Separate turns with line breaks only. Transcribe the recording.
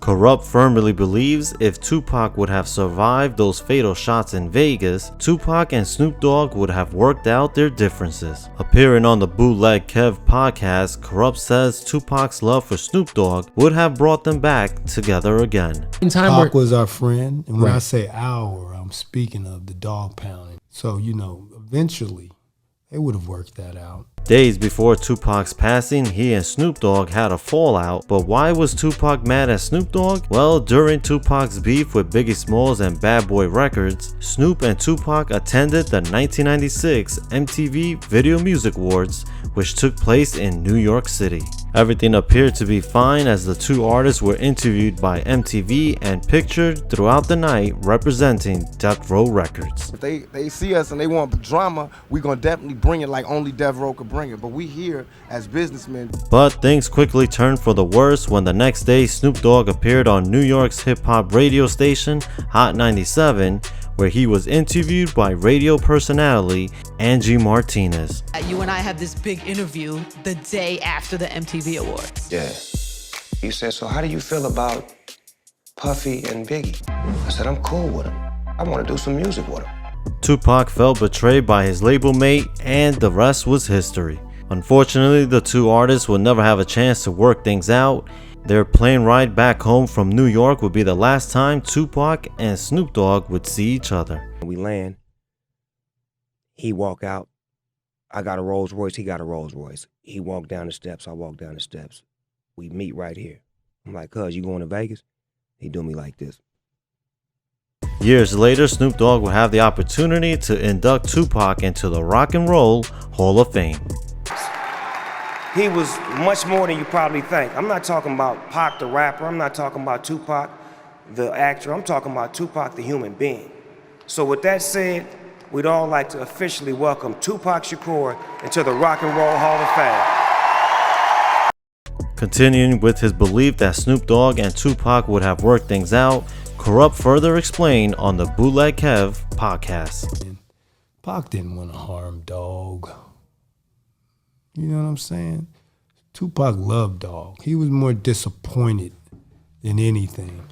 Corrupt firmly believes if Tupac would have survived those fatal shots in Vegas, Tupac and Snoop Dogg would have worked out their differences. Appearing on the Bootleg Kev podcast, Corrupt says Tupac's love for Snoop Dogg would have brought them back together again.
Pac was our friend, and when I say our, I'm speaking of the dog pounding. So, eventually, they would have worked that out.
Days before Tupac's passing, he and Snoop Dogg had a fallout, but why was Tupac mad at Snoop Dogg? Well, during Tupac's beef with Biggie Smalls and Bad Boy Records, Snoop and Tupac attended the 1996 MTV Video Music Awards, which took place in New York City. Everything appeared to be fine as the two artists were interviewed by MTV and pictured throughout the night representing Death Row Records.
If they see us and they want drama, we're going to definitely bring it like only Death Row could bring it. But we here as businessmen.
But things quickly turned for the worse when the next day Snoop Dogg appeared on New York's hip hop radio station Hot 97, where he was interviewed by radio personality Angie Martinez.
You and I have this big interview the day after the MTV Awards.
Yeah. He said, so how do you feel about Puffy and Biggie? I said, I'm cool with them. I want to do some music with them.
Tupac felt betrayed by his label mate, and the rest was history. Unfortunately, the two artists will never have a chance to work things out. Their plane ride back home from New York would be the last time Tupac and Snoop Dogg would see each other.
We land. He walk out. I got a Rolls Royce. He got a Rolls Royce. He walked down the steps. I walked down the steps. We meet right here. I'm like, cuz, you going to Vegas? He do me like this.
Years later, Snoop Dogg would have the opportunity to induct Tupac into the Rock and Roll Hall of Fame.
He was much more than you probably think. I'm not talking about Pac the rapper. I'm not talking about Tupac the actor. I'm talking about Tupac the human being. So with that said, we'd all like to officially welcome Tupac Shakur into the Rock and Roll Hall of Fame.
Continuing with his belief that Snoop Dogg and Tupac would have worked things out, Corrupt further explained on the Bootleg Kev podcast.
And Pac didn't want to harm Dog. You know what I'm saying? Tupac loved Dog. He was more disappointed than anything.